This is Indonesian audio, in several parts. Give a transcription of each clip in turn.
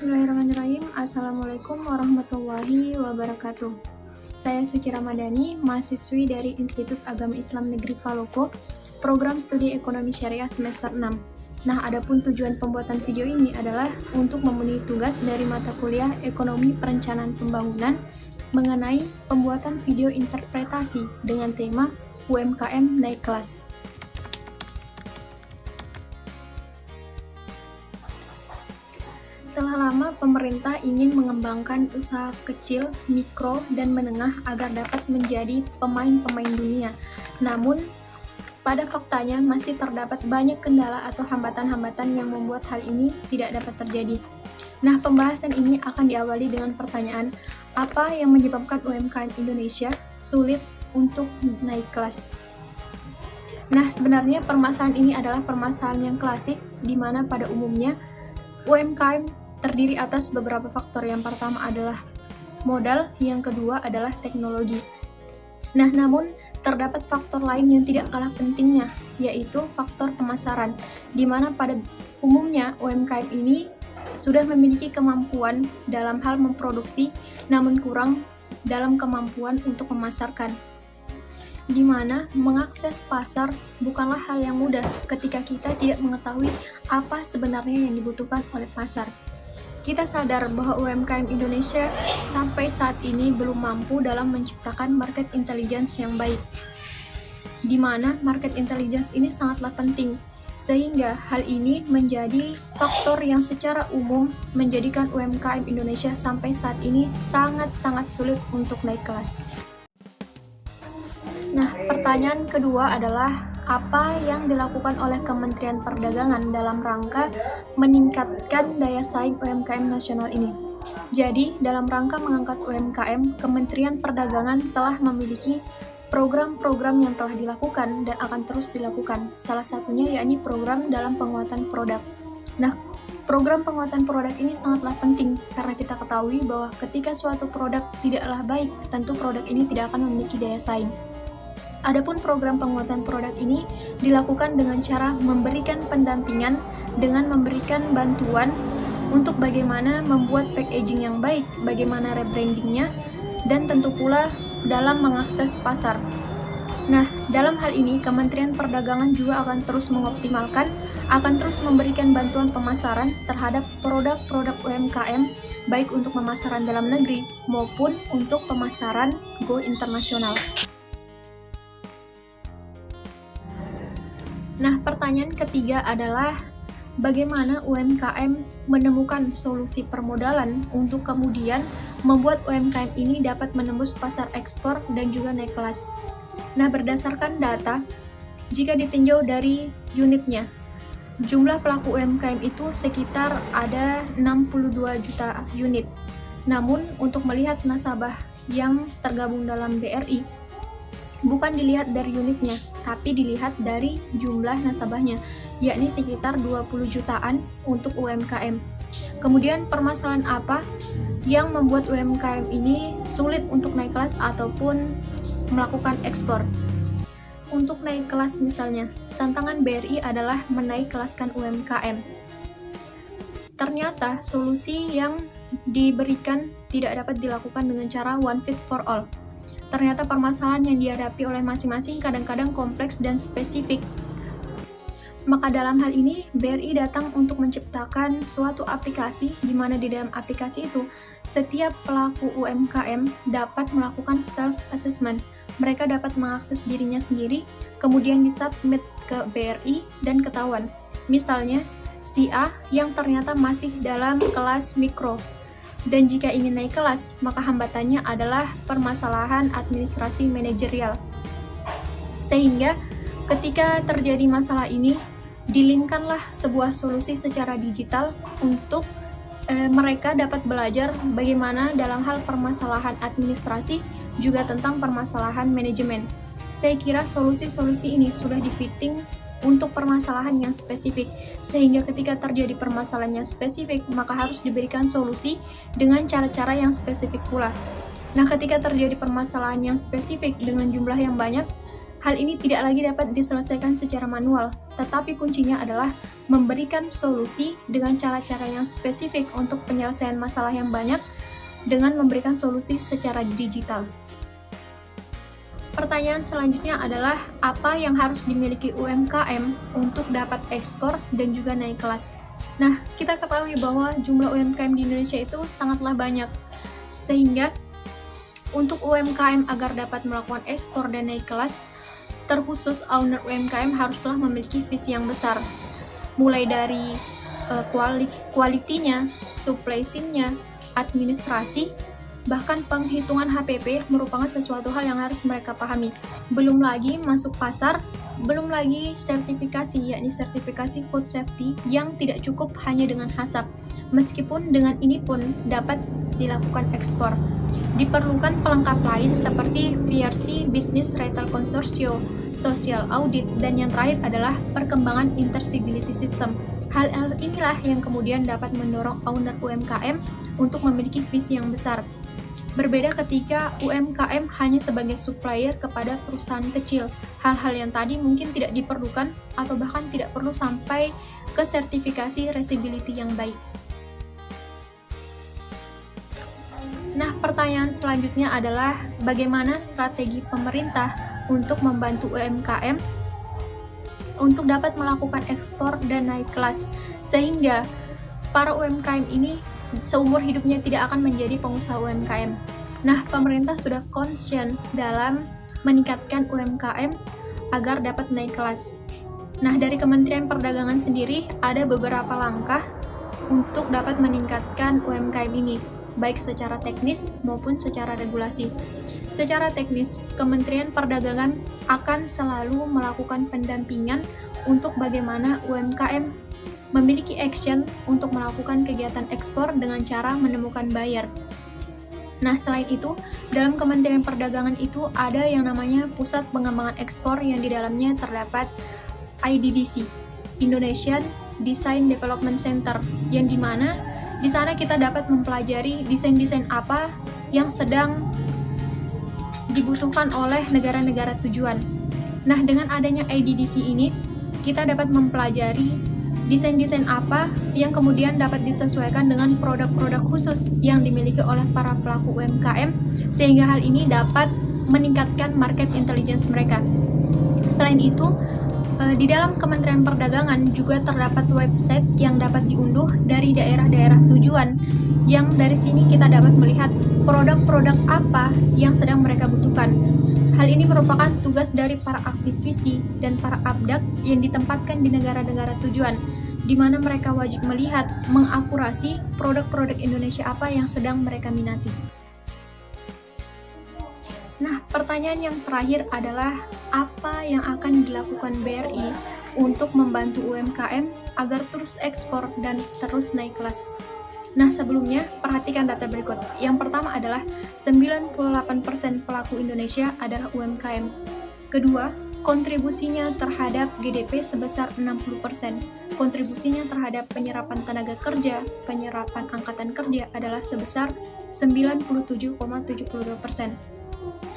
Bismillahirrahmanirrahim. Assalamualaikum warahmatullahi wabarakatuh. Saya Suci Ramadhani, mahasiswi dari Institut Agama Islam Negeri Palopo, program studi ekonomi syariah semester 6. Nah, adapun tujuan pembuatan video ini adalah untuk memenuhi tugas dari mata kuliah Ekonomi Perencanaan Pembangunan mengenai pembuatan video interpretasi dengan tema UMKM naik kelas. Telah lama pemerintah ingin mengembangkan usaha kecil, mikro, dan menengah agar dapat menjadi pemain-pemain dunia. Namun, pada faktanya masih terdapat banyak kendala atau hambatan-hambatan yang membuat hal ini tidak dapat terjadi. Nah, pembahasan ini akan diawali dengan pertanyaan, apa yang menyebabkan UMKM Indonesia sulit untuk naik kelas? Nah, sebenarnya permasalahan ini adalah permasalahan yang klasik, di mana pada umumnya UMKM terdiri atas beberapa faktor. Yang pertama adalah modal, yang kedua adalah teknologi. Nah, namun terdapat faktor lain yang tidak kalah pentingnya, yaitu faktor pemasaran, di mana pada umumnya UMKM ini sudah memiliki kemampuan dalam hal memproduksi, namun kurang dalam kemampuan untuk memasarkan. Di mana mengakses pasar bukanlah hal yang mudah ketika kita tidak mengetahui apa sebenarnya yang dibutuhkan oleh pasar. Kita sadar bahwa UMKM Indonesia sampai saat ini belum mampu dalam menciptakan market intelligence yang baik, di mana market intelligence ini sangatlah penting, sehingga hal ini menjadi faktor yang secara umum menjadikan UMKM Indonesia sampai saat ini sangat-sangat sulit untuk naik kelas. Nah, pertanyaan kedua adalah apa yang dilakukan oleh Kementerian Perdagangan dalam rangka meningkatkan daya saing UMKM nasional ini. Jadi, dalam rangka mengangkat UMKM, Kementerian Perdagangan telah memiliki program-program yang telah dilakukan dan akan terus dilakukan. Salah satunya yakni program dalam penguatan produk. Nah, program penguatan produk ini sangatlah penting karena kita ketahui bahwa ketika suatu produk tidaklah baik, tentu produk ini tidak akan memiliki daya saing. Adapun program penguatan produk ini dilakukan dengan cara memberikan pendampingan dengan memberikan bantuan untuk bagaimana membuat packaging yang baik, bagaimana rebrandingnya, dan tentu pula dalam mengakses pasar. Nah, dalam hal ini Kementerian Perdagangan juga akan terus mengoptimalkan, akan terus memberikan bantuan pemasaran terhadap produk-produk UMKM, baik untuk pemasaran dalam negeri maupun untuk pemasaran go internasional. Nah, pertanyaan ketiga adalah bagaimana UMKM menemukan solusi permodalan untuk kemudian membuat UMKM ini dapat menembus pasar ekspor dan juga naik kelas. Nah, berdasarkan data, jika ditinjau dari unitnya, jumlah pelaku UMKM itu sekitar ada 62 juta unit. Namun, untuk melihat nasabah yang tergabung dalam BRI, bukan dilihat dari unitnya, tapi dilihat dari jumlah nasabahnya, yakni sekitar 20 jutaan untuk UMKM. Kemudian permasalahan apa yang membuat UMKM ini sulit untuk naik kelas ataupun melakukan ekspor? Untuk naik kelas misalnya, tantangan BRI adalah menaik kelaskan UMKM. Ternyata solusi yang diberikan tidak dapat dilakukan dengan cara one fit for all. Ternyata permasalahan yang dihadapi oleh masing-masing kadang-kadang kompleks dan spesifik. Maka dalam hal ini, BRI datang untuk menciptakan suatu aplikasi di mana di dalam aplikasi itu, setiap pelaku UMKM dapat melakukan self-assessment. Mereka dapat mengakses dirinya sendiri, kemudian disubmit ke BRI dan ketahuan. Misalnya, si A yang ternyata masih dalam kelas mikro, dan jika ingin naik kelas, maka hambatannya adalah permasalahan administrasi manajerial. Sehingga ketika terjadi masalah ini, dilingkanlah sebuah solusi secara digital untuk mereka dapat belajar bagaimana dalam hal permasalahan administrasi, juga tentang permasalahan manajemen. Saya kira solusi-solusi ini sudah difitting untuk permasalahan yang spesifik, sehingga ketika terjadi permasalahan yang spesifik, maka harus diberikan solusi dengan cara-cara yang spesifik pula. Nah, ketika terjadi permasalahan yang spesifik dengan jumlah yang banyak, hal ini tidak lagi dapat diselesaikan secara manual, tetapi kuncinya adalah memberikan solusi dengan cara-cara yang spesifik untuk penyelesaian masalah yang banyak dengan memberikan solusi secara digital. Pertanyaan selanjutnya adalah apa yang harus dimiliki UMKM untuk dapat ekspor dan juga naik kelas. Nah, kita ketahui bahwa jumlah UMKM di Indonesia itu sangatlah banyak, sehingga untuk UMKM agar dapat melakukan ekspor dan naik kelas, terkhusus owner UMKM haruslah memiliki visi yang besar, mulai dari kualitinya, supply chain-nya, administrasi, bahkan penghitungan HPP merupakan sesuatu hal yang harus mereka pahami. Belum lagi masuk pasar, belum lagi sertifikasi, yakni sertifikasi food safety yang tidak cukup hanya dengan HACCP. Meskipun dengan ini pun dapat dilakukan ekspor. Diperlukan pelengkap lain seperti VRC, Business Retail Consortium, Social Audit, dan yang terakhir adalah perkembangan Intersibility System. Hal inilah yang kemudian dapat mendorong owner UMKM untuk memiliki visi yang besar. Berbeda ketika UMKM hanya sebagai supplier kepada perusahaan kecil. Hal-hal yang tadi mungkin tidak diperlukan atau bahkan tidak perlu sampai ke sertifikasi traceability yang baik. Nah, pertanyaan selanjutnya adalah bagaimana strategi pemerintah untuk membantu UMKM untuk dapat melakukan ekspor dan naik kelas, sehingga para UMKM ini seumur hidupnya tidak akan menjadi pengusaha UMKM. Nah, pemerintah sudah concern dalam meningkatkan UMKM agar dapat naik kelas. Nah, dari Kementerian Perdagangan sendiri ada beberapa langkah untuk dapat meningkatkan UMKM ini, baik secara teknis maupun secara regulasi. Secara teknis, Kementerian Perdagangan akan selalu melakukan pendampingan untuk bagaimana UMKM memiliki action untuk melakukan kegiatan ekspor dengan cara menemukan buyer. Nah, selain itu, dalam Kementerian Perdagangan itu ada yang namanya Pusat Pengembangan Ekspor yang di dalamnya terdapat IDDC, Indonesian Design Development Center, yang dimana di sana kita dapat mempelajari desain-desain apa yang sedang dibutuhkan oleh negara-negara tujuan. Nah, dengan adanya IDDC ini, kita dapat mempelajari desain-desain apa yang kemudian dapat disesuaikan dengan produk-produk khusus yang dimiliki oleh para pelaku UMKM, sehingga hal ini dapat meningkatkan market intelligence mereka. Selain itu, di dalam Kementerian Perdagangan juga terdapat website yang dapat diunduh dari daerah-daerah tujuan, yang dari sini kita dapat melihat produk-produk apa yang sedang mereka butuhkan. Hal ini merupakan tugas dari para aktivisi dan para abdak yang ditempatkan di negara-negara tujuan, di mana mereka wajib melihat, mengakurasi produk-produk Indonesia apa yang sedang mereka minati. Nah, pertanyaan yang terakhir adalah apa yang akan dilakukan BRI untuk membantu UMKM agar terus ekspor dan terus naik kelas. Nah, sebelumnya perhatikan data berikut. Yang pertama adalah 98% pelaku Indonesia adalah UMKM. Kedua, kontribusinya terhadap GDP sebesar 60%. Kontribusinya terhadap penyerapan tenaga kerja, penyerapan angkatan kerja adalah sebesar 97,72%.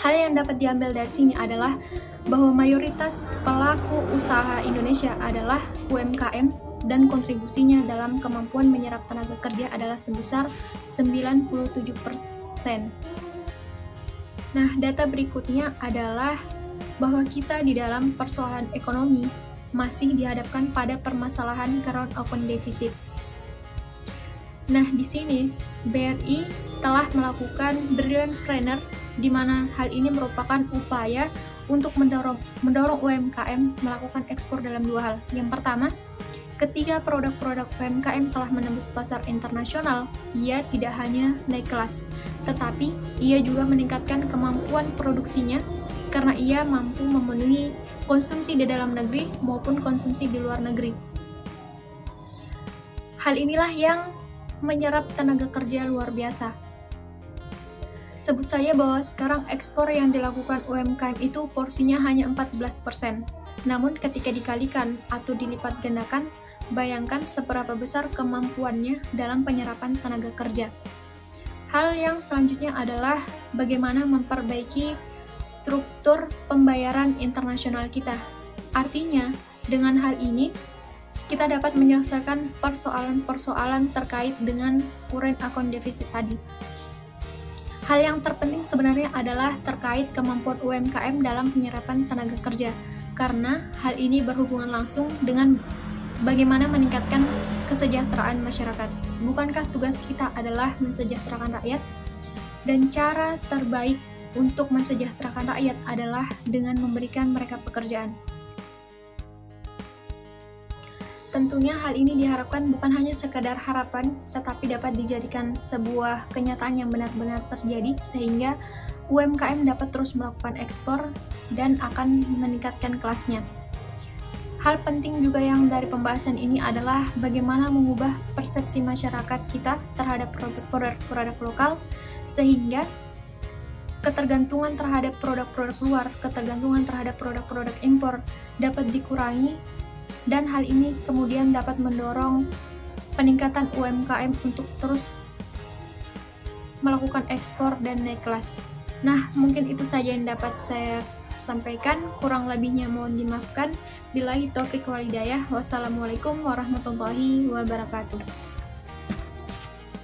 Hal yang dapat diambil dari sini adalah bahwa mayoritas pelaku usaha Indonesia adalah UMKM dan kontribusinya dalam kemampuan menyerap tenaga kerja adalah sebesar 97%. Nah, data berikutnya adalah bahwa kita di dalam persoalan ekonomi masih dihadapkan pada permasalahan current account deficit. Nah, di sini BRI telah melakukan Brilliant Planner, di mana hal ini merupakan upaya untuk mendorong UMKM melakukan ekspor dalam dua hal. Yang pertama, ketika produk-produk UMKM telah menembus pasar internasional, ia tidak hanya naik kelas, tetapi ia juga meningkatkan kemampuan produksinya karena ia mampu memenuhi konsumsi di dalam negeri maupun konsumsi di luar negeri. Hal inilah yang menyerap tenaga kerja luar biasa. Sebut saja bahwa sekarang ekspor yang dilakukan UMKM itu porsinya hanya 14%. Namun ketika dikalikan atau dilipat gandakan, bayangkan seberapa besar kemampuannya dalam penyerapan tenaga kerja. Hal yang selanjutnya adalah bagaimana memperbaiki struktur pembayaran internasional kita. Artinya, dengan hal ini, kita dapat menyelesaikan persoalan-persoalan terkait dengan current account deficit tadi. Hal yang terpenting sebenarnya adalah terkait kemampuan UMKM dalam penyerapan tenaga kerja, karena hal ini berhubungan langsung dengan bagaimana meningkatkan kesejahteraan masyarakat. Bukankah tugas kita adalah mensejahterakan rakyat? Dan cara terbaik untuk mensejahterakan rakyat adalah dengan memberikan mereka pekerjaan. Tentunya hal ini diharapkan bukan hanya sekadar harapan, tetapi dapat dijadikan sebuah kenyataan yang benar-benar terjadi sehingga UMKM dapat terus melakukan ekspor dan akan meningkatkan kelasnya. Hal penting juga yang dari pembahasan ini adalah bagaimana mengubah persepsi masyarakat kita terhadap produk-produk lokal sehingga ketergantungan terhadap produk-produk luar, ketergantungan terhadap produk-produk impor dapat dikurangi, dan hal ini kemudian dapat mendorong peningkatan UMKM untuk terus melakukan ekspor dan naik kelas. Nah, mungkin itu saja yang dapat saya sampaikan, kurang lebihnya mohon dimaafkan. Billahi taufiq wal hidayah. Wassalamualaikum warahmatullahi wabarakatuh.